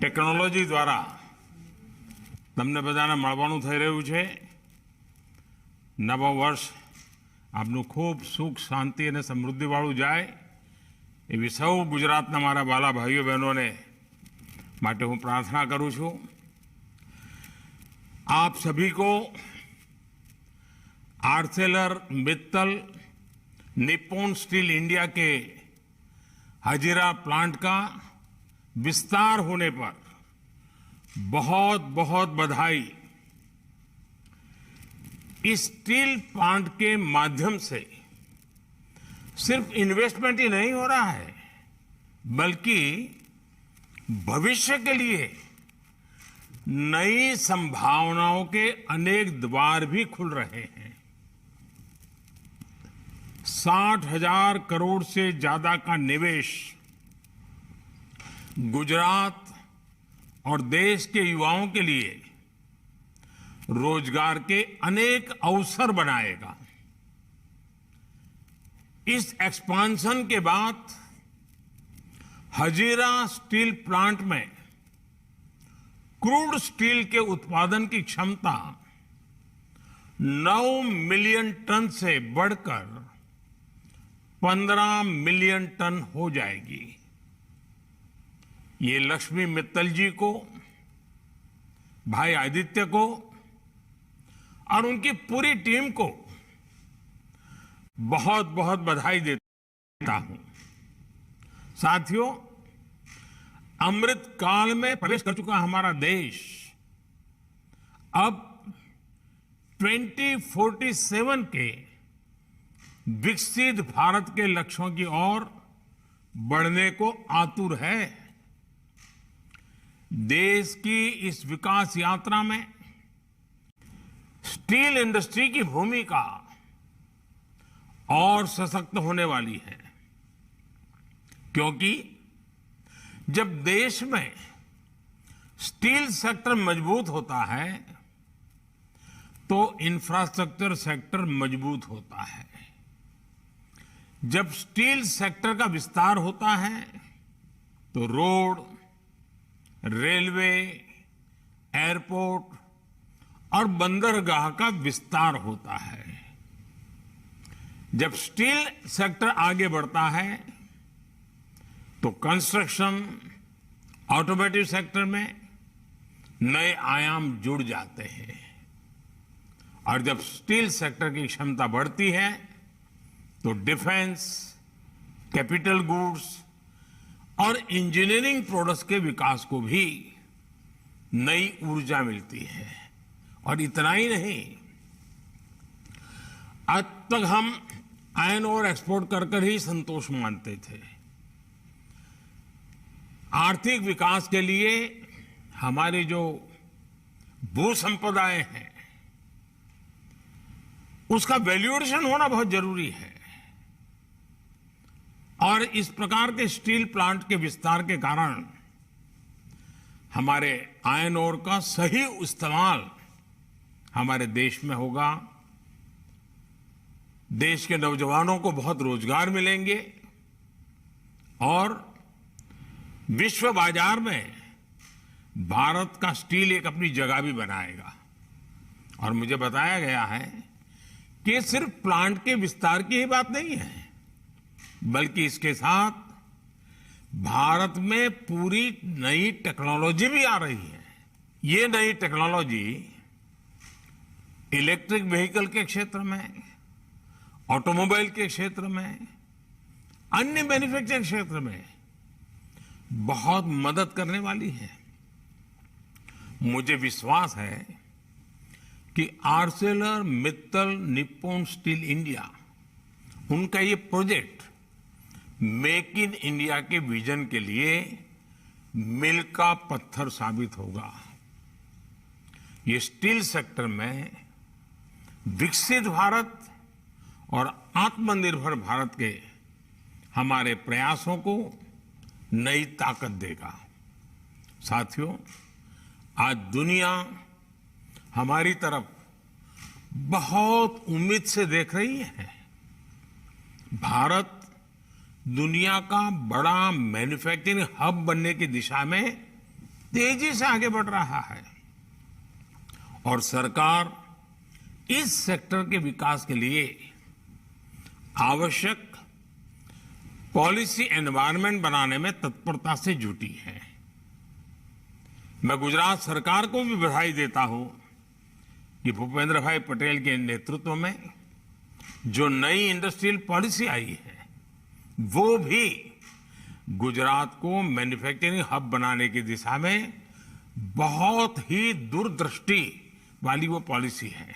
Technology દ્વારા તમને બધાને મળવાનું થઈ રહ્યું છે. નવું વર્ષ આપનું ખૂબ સુખ શાંતિ અને સમૃદ્ધિવાળું જાય એવી સૌ ગુજરાતના મારા વાલા ભાઈઓ બહેનોને માટે હું प्रार्थना करूं છું. आप सभी को Arcelor Mittal Nippon steel India के हजीरा प्लांट का विस्तार होने पर बहुत बहुत बधाई. इस स्टील प्लांट के माध्यम से सिर्फ इन्वेस्टमेंट ही नहीं हो रहा है, बल्कि भविष्य के लिए नई संभावनाओं के अनेक द्वार भी खुल रहे हैं. 60,000 करोड़ से ज्यादा का निवेश गुजरात और देश के युवाओं के लिए रोजगार के अनेक अवसर बनाएगा. इस एक्सपांशन के बाद हजीरा स्टील प्लांट में क्रूड स्टील के उत्पादन की क्षमता 9 मिलियन टन से बढ़कर 15 मिलियन टन हो जाएगी. ये लक्ष्मी मित्तल जी को, भाई आदित्य को और उनकी पूरी टीम को बहुत बहुत बधाई देता हूं. साथियों, अमृत काल में प्रवेश कर चुका हमारा देश अब 2047 के विकसित भारत के लक्ष्यों की ओर बढ़ने को आतुर है. देश की इस विकास यात्रा में स्टील इंडस्ट्री की भूमिका और सशक्त होने वाली है, क्योंकि जब देश में स्टील सेक्टर मजबूत होता है तो इंफ्रास्ट्रक्चर सेक्टर मजबूत होता है. जब स्टील सेक्टर का विस्तार होता है तो रोड, रेलवे, एयरपोर्ट और बंदरगाह का विस्तार होता है. जब स्टील सेक्टर आगे बढ़ता है तो कंस्ट्रक्शन, ऑटोमोटिव सेक्टर में नए आयाम जुड़ जाते हैं. और जब स्टील सेक्टर की क्षमता बढ़ती है तो डिफेंस, कैपिटल गुड्स और इंजीनियरिंग प्रोडक्ट्स के विकास को भी नई ऊर्जा मिलती है. और इतना ही नहीं, आज तक हम आयरन ओर एक्सपोर्ट कर ही संतोष मानते थे. आर्थिक विकास के लिए हमारी जो भू संपदाएं हैं उसका वैल्यूएशन होना बहुत जरूरी है. और इस प्रकार के स्टील प्लांट के विस्तार के कारण हमारे आयरन ओर का सही इस्तेमाल हमारे देश में होगा. देश के नौजवानों को बहुत रोजगार मिलेंगे और विश्व बाजार में भारत का स्टील एक अपनी जगह भी बनाएगा. और मुझे बताया गया है कि ये सिर्फ प्लांट के विस्तार की ही बात नहीं है, बल्कि इसके साथ भारत में पूरी नई टेक्नोलॉजी भी आ रही है. ये नई टेक्नोलॉजी इलेक्ट्रिक व्हीकल के क्षेत्र में, ऑटोमोबाइल के क्षेत्र में, अन्य मैन्युफैक्चरिंग क्षेत्र में बहुत मदद करने वाली है. मुझे विश्वास है कि Arcelor Mittal Nippon steel India, उनका ये प्रोजेक्ट मेक इन इंडिया के विजन के लिए मील का पत्थर साबित होगा. ये स्टील सेक्टर में विकसित भारत और आत्मनिर्भर भारत के हमारे प्रयासों को नई ताकत देगा. साथियों, आज दुनिया हमारी तरफ बहुत उम्मीद से देख रही है. भारत दुनिया का बड़ा मैन्युफैक्चरिंग हब बनने की दिशा में तेजी से आगे बढ़ रहा है और सरकार इस सेक्टर के विकास के लिए आवश्यक पॉलिसी एनवायरनमेंट बनाने में तत्परता से जुटी है। मैं गुजरात सरकार को भी बधाई देता हूं कि भूपेंद्र भाई पटेल के नेतृत्व में जो नई इंडस्ट्रियल पॉलिसी आई है वो भी गुजरात को मैन्युफैक्चरिंग हब बनाने की दिशा में बहुत ही दूरदृष्टि वाली वो पॉलिसी है।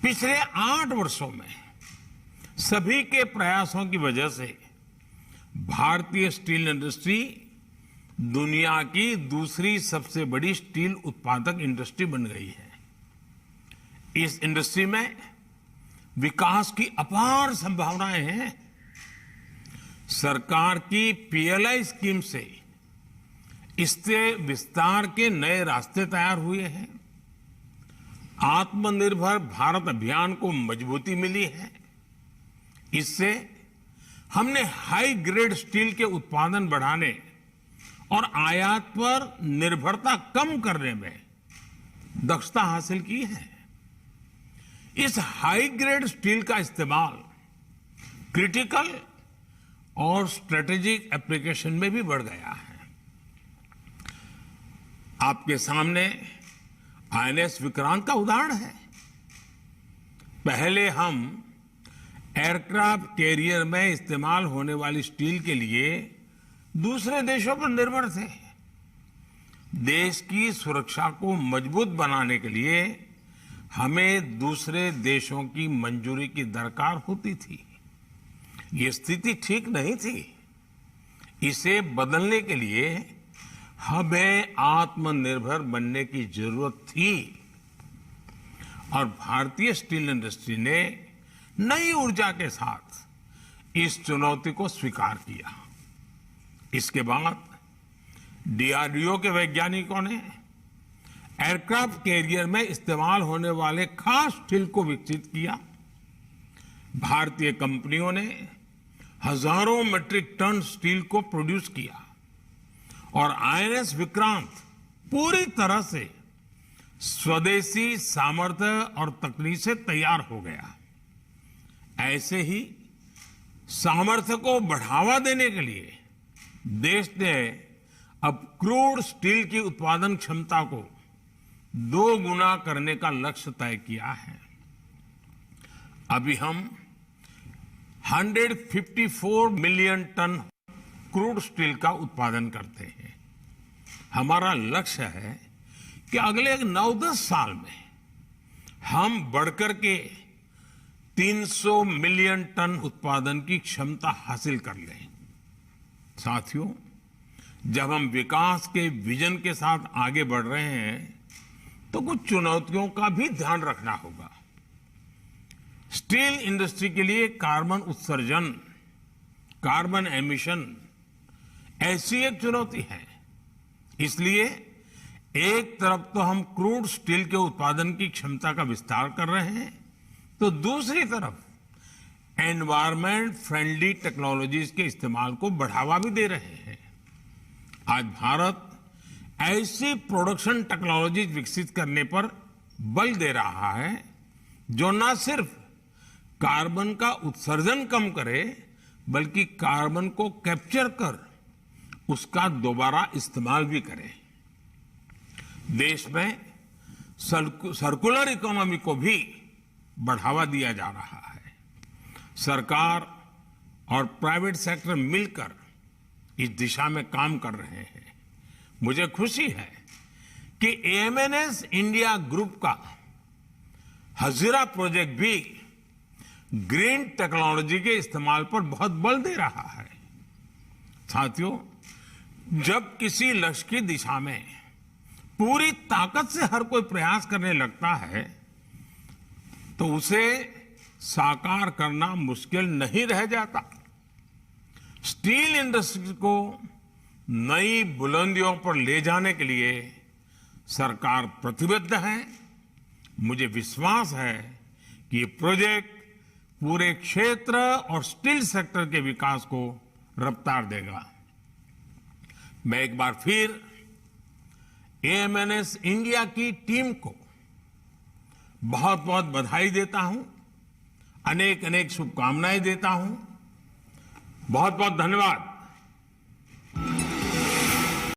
पिछले 8 वर्षों में सभी के प्रयासों की वजह से भारतीय स्टील इंडस्ट्री दुनिया की दूसरी सबसे बड़ी स्टील उत्पादक इंडस्ट्री बन गई है। इस इंडस्ट्री में विकास की अपार संभावनाएं हैं। सरकार की पीएलआई स्कीम से इससे विस्तार के नए रास्ते तैयार हुए हैं। आत्मनिर्भर भारत अभियान को मजबूती मिली है। इससे हमने हाई ग्रेड स्टील के उत्पादन बढ़ाने और आयात पर निर्भरता कम करने में दक्षता हासिल की है। इस हाई ग्रेड स्टील का इस्तेमाल क्रिटिकल और स्ट्रेटेजिक एप्लीकेशन में भी बढ़ गया है। आपके सामने आईएनएस विक्रांत का उदाहरण है। पहले हम एयरक्राफ्ट कैरियर में इस्तेमाल होने वाली स्टील के लिए दूसरे देशों पर निर्भर थे। देश की सुरक्षा को मजबूत बनाने के लिए हमें दूसरे देशों की मंजूरी की दरकार होती थी। ये स्थिति ठीक नहीं थी। इसे बदलने के लिए हमें आत्मनिर्भर बनने की जरूरत थी और भारतीय स्टील इंडस्ट्री ने नई ऊर्जा के साथ इस चुनौती को स्वीकार किया। इसके बाद डीआरडीओ के वैज्ञानिकों ने एयरक्राफ्ट कैरियर में इस्तेमाल होने वाले खास स्टील को विकसित किया। भारतीय कंपनियों ने हजारों मीट्रिक टन स्टील को प्रोड्यूस किया और आईएनएस विक्रांत पूरी तरह से स्वदेशी सामर्थ्य और तकनीक से तैयार हो गया। ऐसे ही सामर्थ्य को बढ़ावा देने के लिए देश ने अब क्रूड स्टील की उत्पादन क्षमता को 2 गुना करने का लक्ष्य तय किया है। अभी हम 154 मिलियन टन क्रूड स्टील का उत्पादन करते हैं। हमारा लक्ष्य है कि अगले 9-10 साल में हम बढ़कर के 300 मिलियन टन उत्पादन की क्षमता हासिल कर लें। साथियों, जब हम विकास के विजन के साथ आगे बढ़ रहे हैं तो कुछ चुनौतियों का भी ध्यान रखना होगा। स्टील इंडस्ट्री के लिए कार्बन उत्सर्जन, कार्बन एमिशन ऐसी एक चुनौती है। इसलिए एक तरफ तो हम क्रूड स्टील के उत्पादन की क्षमता का विस्तार कर रहे हैं, तो दूसरी तरफ एनवायरमेंट फ्रेंडली टेक्नोलॉजीज के इस्तेमाल को बढ़ावा भी दे रहे हैं। आज भारत ऐसी प्रोडक्शन टेक्नोलॉजीज विकसित करने पर बल दे रहा है जो न सिर्फ कार्बन का उत्सर्जन कम करे बल्कि कार्बन को कैप्चर कर उसका दोबारा इस्तेमाल भी करे। देश में सर्कुलर इकोनॉमी को भी बढ़ावा दिया जा रहा है। सरकार और प्राइवेट सेक्टर मिलकर इस दिशा में काम कर रहे हैं। मुझे खुशी है कि एएमएनएस इंडिया ग्रुप का हजीरा प्रोजेक्ट भी ग्रीन टेक्नोलॉजी के इस्तेमाल पर बहुत बल दे रहा है। साथियों, जब किसी लक्ष्य की दिशा में पूरी ताकत से हर कोई प्रयास करने लगता है तो उसे साकार करना मुश्किल नहीं रह जाता। स्टील इंडस्ट्री को नई बुलंदियों पर ले जाने के लिए सरकार प्रतिबद्ध है। मुझे विश्वास है कि ये प्रोजेक्ट पूरे क्षेत्र और स्टील सेक्टर के विकास को रफ्तार देगा। मैं एक बार फिर एएमएनएस इंडिया की टीम को बहुत बहुत बधाई देता हूं, अनेक अनेक शुभकामनाएं देता हूं। बहुत बहुत धन्यवाद।